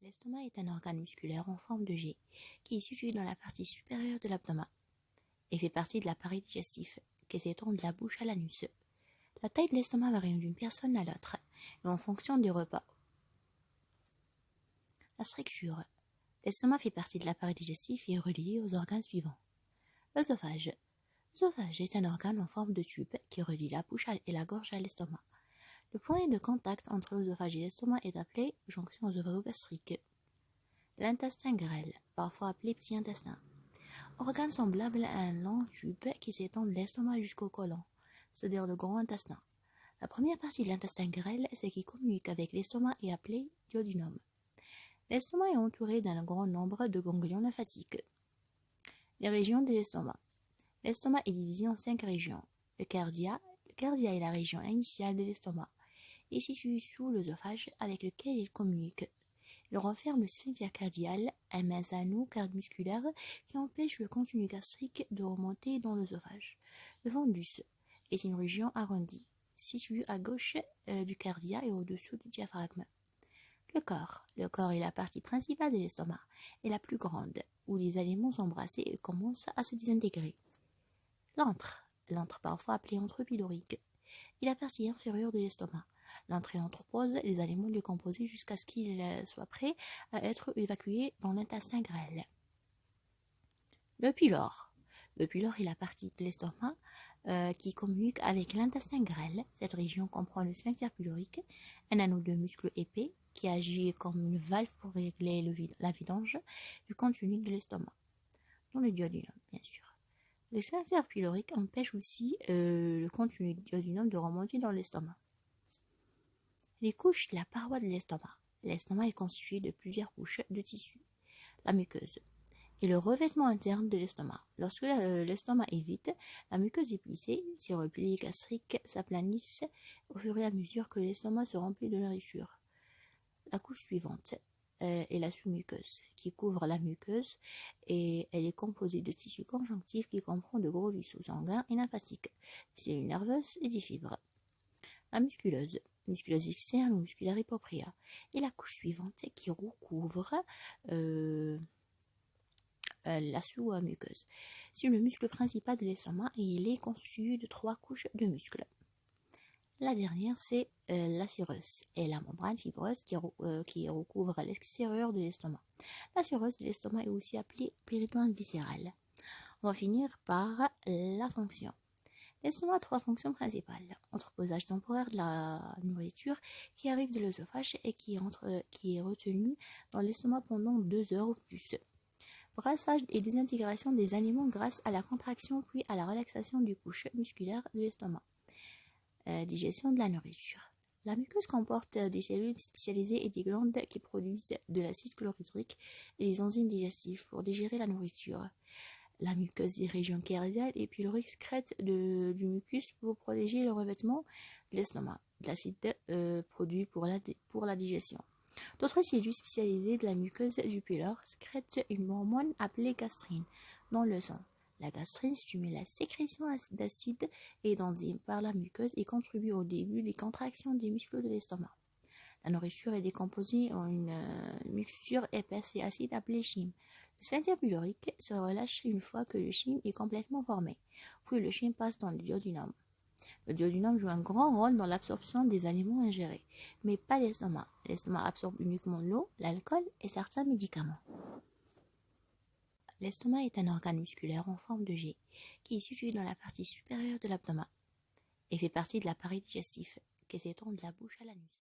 L'estomac est un organe musculaire en forme de G qui est situé dans la partie supérieure de l'abdomen et fait partie de l'appareil digestif qui s'étend de la bouche à l'anus. La taille de l'estomac varie d'une personne à l'autre et en fonction des repas. La structure. L'estomac fait partie de l'appareil digestif et est relié aux organes suivants. L'œsophage. L'œsophage est un organe en forme de tube qui relie la bouche et la gorge à l'estomac. Le point de contact entre l'œsophage et l'estomac est appelé jonction œsophago-gastrique. L'intestin grêle, parfois appelé petit intestin. Organe semblable à un long tube qui s'étend de l'estomac jusqu'au côlon, c'est-à-dire le grand intestin. La première partie de l'intestin grêle, c'est qui communique avec l'estomac, est appelée duodénum. L'estomac est entouré d'un grand nombre de ganglions lymphatiques. Les régions de l'estomac. L'estomac est divisé en 5 régions. Le cardia est la région initiale de l'estomac. Il est situé sous l'œsophage avec lequel il communique. Il renferme le sphincter cardial, un mince anneau musculaire qui empêche le contenu gastrique de remonter dans l'œsophage. Le fundus est une région arrondie, située à gauche du cardia et au-dessous du diaphragme. Le corps est la partie principale de l'estomac et la plus grande, où les aliments sont brassés et commencent à se désintégrer. L'antre parfois appelé antre pylorique, est la partie inférieure de l'estomac. L'entrée entrepose les aliments décomposés jusqu'à ce qu'ils soient prêts à être évacués dans l'intestin grêle. Le pylore est la partie de l'estomac qui communique avec l'intestin grêle. Cette région comprend le sphincter pylorique, un anneau de muscles épais qui agit comme une valve pour régler la vidange du contenu de l'estomac, dans le duodénum bien sûr. Le sphincter pylorique empêche aussi le contenu du duodénum de remonter dans l'estomac. Les couches de la paroi de l'estomac. L'estomac est constitué de plusieurs couches de tissus. La muqueuse est le revêtement interne de l'estomac. Lorsque l'estomac est vide, la muqueuse est plissée, ses replis gastriques s'aplanissent au fur et à mesure que l'estomac se remplit de nourriture. La couche suivante est la sous-muqueuse, qui couvre la muqueuse et elle est composée de tissus conjonctifs qui comprend de gros vaisseaux sanguins et lymphatiques, des cellules nerveuses et des fibres. La musculeuse externe ou musculaire hypopria, et la couche suivante qui recouvre la sous-muqueuse. C'est le muscle principal de l'estomac et il est constitué de 3 couches de muscles. La dernière, c'est la cireuse et la membrane fibreuse qui recouvre l'extérieur de l'estomac. La cireuse de l'estomac est aussi appelée péritoine viscéral. On va finir par la fonction. L'estomac a 3 fonctions principales. Entreposage temporaire de la nourriture qui arrive de l'œsophage et qui est retenue dans l'estomac pendant 2 heures ou plus. Brassage et désintégration des aliments grâce à la contraction puis à la relaxation du couche musculaire de l'estomac. Digestion de la nourriture. La muqueuse comporte des cellules spécialisées et des glandes qui produisent de l'acide chlorhydrique et des enzymes digestives pour digérer la nourriture. La muqueuse des régions cardiales et pyloriques sécrète du mucus pour protéger le revêtement de l'estomac, de l'acide produit pour la digestion. D'autres cellules spécialisées de la muqueuse du pylore sécrètent une hormone appelée gastrine dans le sang. La gastrine stimule la sécrétion d'acide et d'enzymes par la muqueuse et contribue au début des contractions des muscles de l'estomac. La nourriture est décomposée en une mixture épaisse et acide appelée chyme. Le sphincter pylorique se relâche une fois que le chyme est complètement formé, puis le chyme passe dans le duodénum. Le duodénum joue un grand rôle dans l'absorption des aliments ingérés, mais pas l'estomac. L'estomac absorbe uniquement l'eau, l'alcool et certains médicaments. L'estomac est un organe musculaire en forme de G qui est situé dans la partie supérieure de l'abdomen et fait partie de l'appareil digestif qui s'étend de la bouche à l'anus.